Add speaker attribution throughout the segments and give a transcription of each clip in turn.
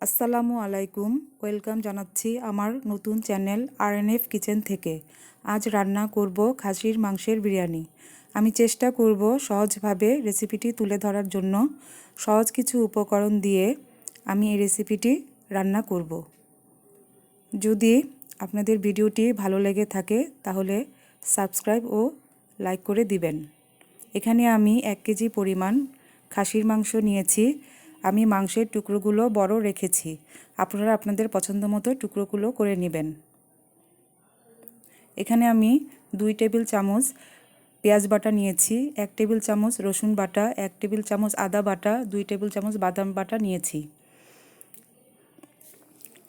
Speaker 1: আসসালামু আলাইকুম। ওয়েলকাম জানাচ্ছি আমার নতুন চ্যানেল আরএনএফ কিচেন থেকে। আজ রান্না করব খাসির মাংসের বিরিয়ানি। আমি চেষ্টা করব সহজভাবে রেসিপিটি তুলে ধরার জন্য। সহজ কিছু উপকরণ দিয়ে আমি এই রেসিপিটি রান্না করব। যদি আপনাদের ভিডিওটি ভালো লেগে থাকে তাহলে সাবস্ক্রাইব ও লাইক করে দিবেন। এখানে আমি 1 কেজি পরিমাণ খাসির মাংস নিয়েছি। আমি মাংসের টুকরোগুলো বড় রেখেছি। আপনারা আপনাদের পছন্দ মতো টুকরোগুলো করে নেবেন। এখানে আমি 2 টেবিল চামচ পেঁয়াজ বাটা নিয়েছি, 1 টেবিল চামচ রসুন বাটা, 1 টেবিল চামচ আদা বাটা, 2 টেবিল চামচ বাদাম বাটা নিয়েছি।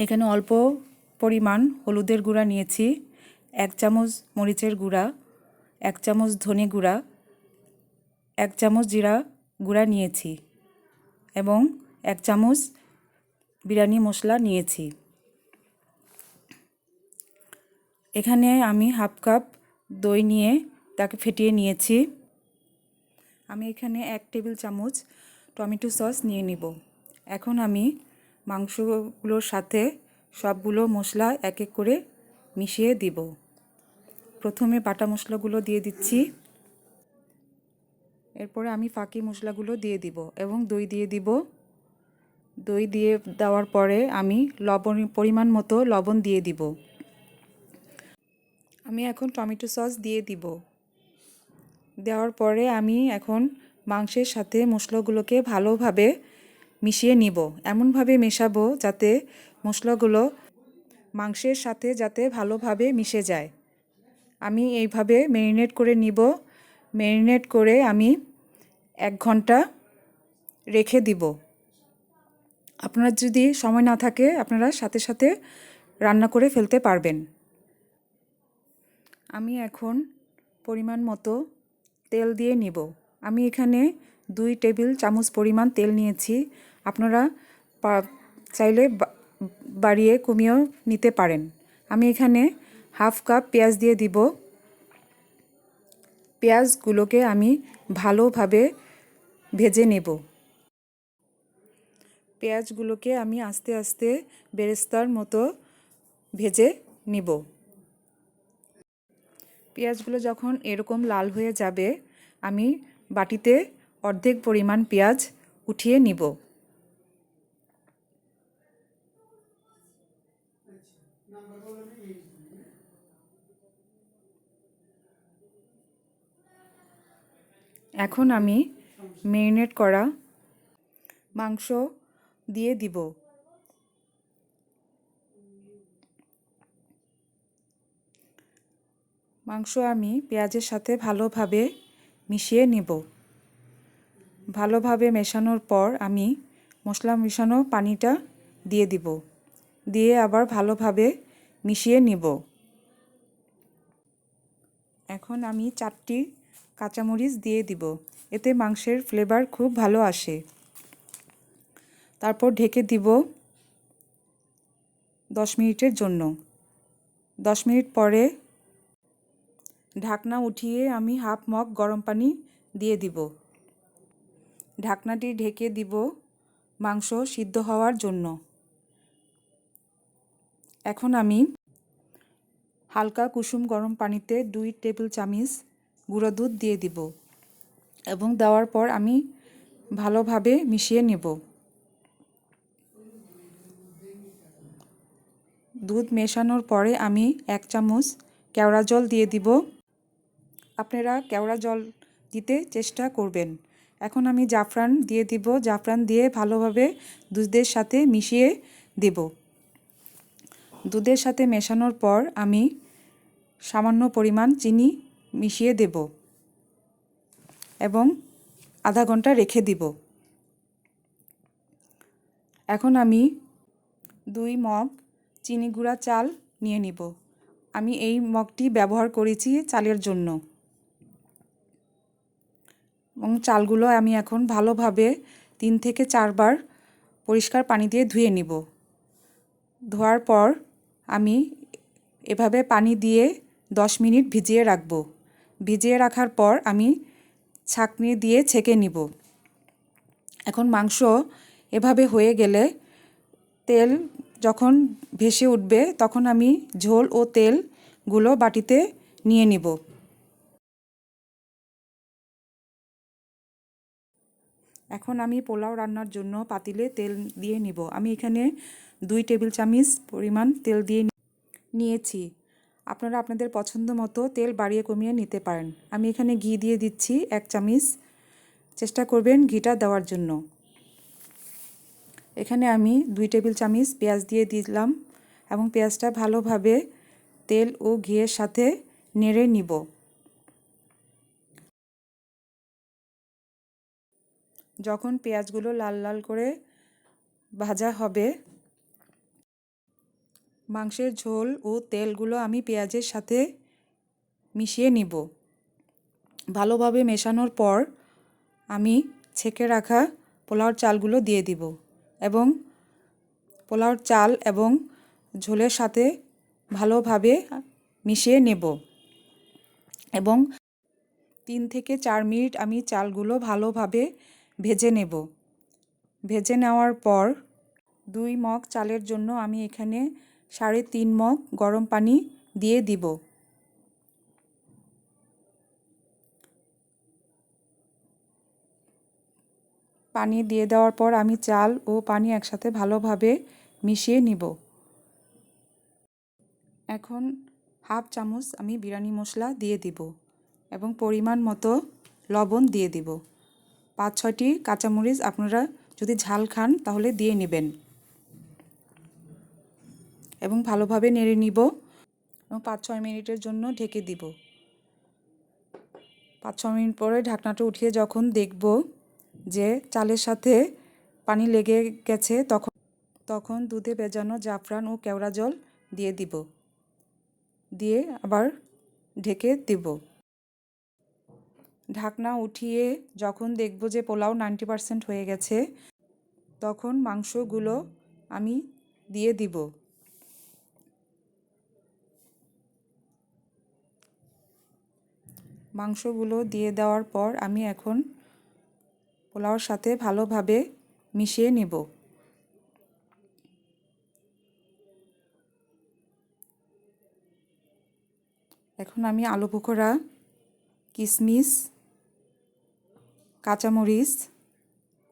Speaker 1: এখানে অল্প পরিমাণ হলুদের গুঁড়া নিয়েছি, 1 চামচ মরিচের গুঁড়া, 1 চামচ ধনে গুঁড়া, 1 চামচ জিরা গুঁড়া নিয়েছি এবং 1 চামচ বিরিয়ানি মশলা নিয়েছি। এখানে আমি হাফ কাপ দই নিয়ে তাকে ফেটিয়ে নিয়েছি। আমি এখানে 1 টেবিল চামচ টমেটো সস নিয়ে নিব। এখন আমি মাংসগুলোর সাথে সবগুলো মশলা এক এক করে মিশিয়ে দিব। প্রথমে বাটা মশলাগুলো দিয়ে দিচ্ছি, এরপরে আমি ফাঁকি মশলাগুলো দিয়ে দিব এবং দই দিয়ে দিব। দই দিয়ে দেওয়ার পরে আমি পরিমাণ মতো লবণ দিয়ে দিব। আমি এখন টমেটো সস দিয়ে দিব। দেওয়ার পরে আমি এখন মাংসের সাথে মশলাগুলোকে ভালোভাবে মিশিয়ে নিব। এমনভাবে মেশাবো যাতে মশলাগুলো মাংসের সাথে যাতে ভালোভাবে মিশে যায়। আমি এইভাবে ম্যারিনেট করে নিব। ম্যারিনেট করে আমি 1 ঘন্টা রেখে দিব। আপনার যদি সময় না থাকে আপনারা সাথে সাথে রান্না করে ফেলতে পারবেন। আমি এখন পরিমাণ মতো তেল দিয়ে নিব। আমি এখানে 2 টেবিল চামচ পরিমাণ তেল নিয়েছি। আপনারা চাইলে বাড়িয়ে কমিয়েও নিতে পারেন। আমি এখানে হাফ কাপ পেঁয়াজ দিয়ে দিব। পেঁয়াজগুলোকে আমি ভালোভাবে ভেজে নেব। পেঁয়াজগুলোকে আমি আস্তে আস্তে বেরেস্তার মতো ভেজে নিব। পেঁয়াজগুলো যখন এরকম লাল হয়ে যাবে আমি বাটিতে অর্ধেক পরিমাণ পেঁয়াজ উঠিয়ে নিব। এখন আমি ম্যারিনেট করা মাংস দিয়ে দিব। মাংস আমি পেঁয়াজের সাথে ভালোভাবে মিশিয়ে নিব। ভালোভাবে মেশানোর পর আমি মশলা মেশানো পানিটা দিয়ে দিব। দিয়ে আবার ভালোভাবে মিশিয়ে নিব। এখন আমি 4টি কাঁচামরিচ দিয়ে দিব। এতে মাংসের ফ্লেভার খুব ভালো আসে। তারপর ঢেকে দিব 10 মিনিটের জন্য। 10 মিনিট পরে ঢাকনা উঠিয়ে আমি হাফ মগ গরম পানি দিয়ে দিব। ঢাকনাটি ঢেকে দিব মাংস সিদ্ধ হওয়ার জন্য। এখন আমি হালকা কুসুম গরম পানিতে 2 টেবিল চামচ গুঁড়ো দুধ দিয়ে দিব এবং দেওয়ার পর আমি ভালোভাবে মিশিয়ে নেব। দুধ মেশানোর পরে আমি 1 চামচ কেওড়া জল দিয়ে দিব। আপনারা কেওড়া জল দিতে চেষ্টা করবেন। এখন আমি জাফরান দিয়ে দিব। জাফরান দিয়ে ভালোভাবে দুধের সাথে মিশিয়ে দেব। দুধের সাথে মেশানোর পর আমি সামান্য পরিমাণ চিনি মিশিয়ে দেব এবং আধা ঘন্টা রেখে দিব। এখন আমি 2 মগ চিনি গুঁড়া চাল নিয়ে নিব। আমি এই মগটি ব্যবহার করেছি চালের জন্য এবং চালগুলো আমি এখন ভালোভাবে 3 থেকে 4 বার পরিষ্কার পানি দিয়ে ধুয়ে নিব। ধোয়ার পর আমি এভাবে পানি দিয়ে 10 মিনিট ভিজিয়ে রাখব। ভিজিয়ে রাখার পর আমি ছাঁকনি দিয়ে ছেঁকে নিব। এখন মাংস এভাবে হয়ে গেলে তেল যখন ভেসে উঠবে তখন আমি ঝোল ও তেলগুলো বাটিতে নিয়ে নিব। এখন আমি পোলাও রান্নার জন্য পাতিলে তেল দিয়ে নিব। আমি এখানে 2 টেবিল চামচ পরিমাণ তেল দিয়ে নিয়েছি। আপনারা আপনাদের পছন্দ মতো তেল বাড়িয়ে কমিয়ে নিতে পারেন। আমি এখানে ঘি দিয়ে দিচ্ছি 1 চামচ। চেষ্টা করবেন ঘিটা দেওয়ার জন্য। এখানে আমি 2 টেবিল চামচ পেঁয়াজ দিয়ে দিলাম এবং পেঁয়াজটা ভালোভাবে তেল ও ঘিয়ের সাথে নেড়ে নিব। যখন পেঁয়াজগুলো লাল লাল করে ভাজা হবে, মাংসের ঝোল ও তেলগুলো আমি পেঁয়াজের সাথে মিশিয়ে নিব। ভালোভাবে মেশানোর পর আমি ছেঁকে রাখা পোলাওর চালগুলো দিয়ে দিব এবং পোলাওর চাল এবং ঝোলের সাথে ভালোভাবে মিশিয়ে নেব এবং 3 থেকে 4 মিনিট আমি চালগুলো ভালোভাবে ভেজে নেব। ভেজে নেওয়ার পর 2 মগ চালের জন্য আমি এখানে 3.5 মগ গরম পানি দিয়ে দিব। পানি দিয়ে দেওয়ার পর আমি চাল ও পানি একসাথে ভালোভাবে মিশিয়ে নিব। এখন হাফ চামচ আমি বিরিয়ানি মশলা দিয়ে দিব এবং পরিমাণ মতো লবণ দিয়ে দিব। 5-6টি কাঁচামরিচ আপনারা যদি ঝাল খান তাহলে দিয়ে নেবেন এবং ভালোভাবে নেড়ে নিব এবং 5-6 মিনিটের জন্য ঢেকে দিব। 5-6 মিনিট পরে ঢাকনাটা উঠিয়ে যখন দেখব যে চালের সাথে পানি লেগে গেছে তখন দুধে ভেজানো জাফরান ও কেওড়া জল দিয়ে দিব। দিয়ে আবার ঢেকে দিব। ঢাকনা উঠিয়ে যখন দেখব যে পোলাও 90% হয়ে গেছে তখন মাংসগুলো আমি দিয়ে দিব। মাংসগুলো দিয়ে দেওয়ার পর আমি এখন পোলাওর সাথে ভালোভাবে মিশিয়ে নেব। এখন আমি আলু বোখরা, কিশমিশ, কাঁচামরিচ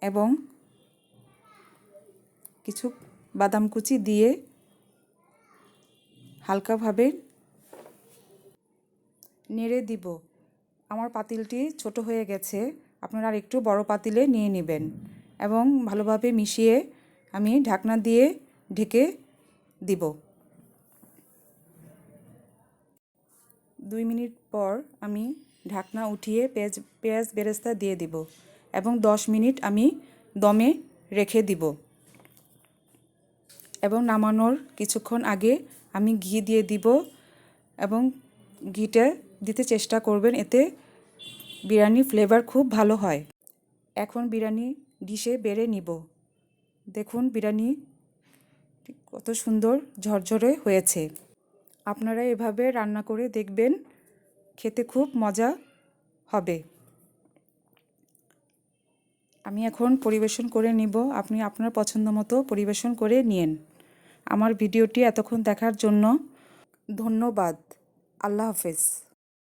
Speaker 1: এবং কিছু বাদাম কুচি দিয়ে হালকাভাবে নেড়ে দিব। আমার পাতিলটি ছোট হয়ে গেছে, আপনারা আর একটু বড় পাতিলে নিয়ে নেবেন এবং ভালোভাবে মিশিয়ে আমি ঢাকনা দিয়ে ঢেকে দিব। 2 মিনিট পর আমি ঢাকনা উঠিয়ে পেঁয়াজ বেরেস্তা দিয়ে দিব এবং 10 মিনিট আমি দমে রেখে দিব এবং নামানোর কিছুক্ষণ আগে আমি ঘি দিয়ে দিব এবং ঘিটা দিতে চেষ্টা করবেন, এতে বিরিয়ানির ফ্লেভার খুব ভালো হয়। এখন বিরিয়ানি ডিশে বেড়ে নিব। দেখুন বিরিয়ানি কত সুন্দর ঝরঝরে হয়েছে। আপনারা এভাবে রান্না করে দেখবেন, খেতে খুব মজা হবে। আমি এখন পরিবেশন করে নিব। আপনি আপনার পছন্দ মতো পরিবেশন করে নিন। আমার ভিডিওটি এতক্ষণ দেখার জন্য ধন্যবাদ। আল্লাহ হাফেজ।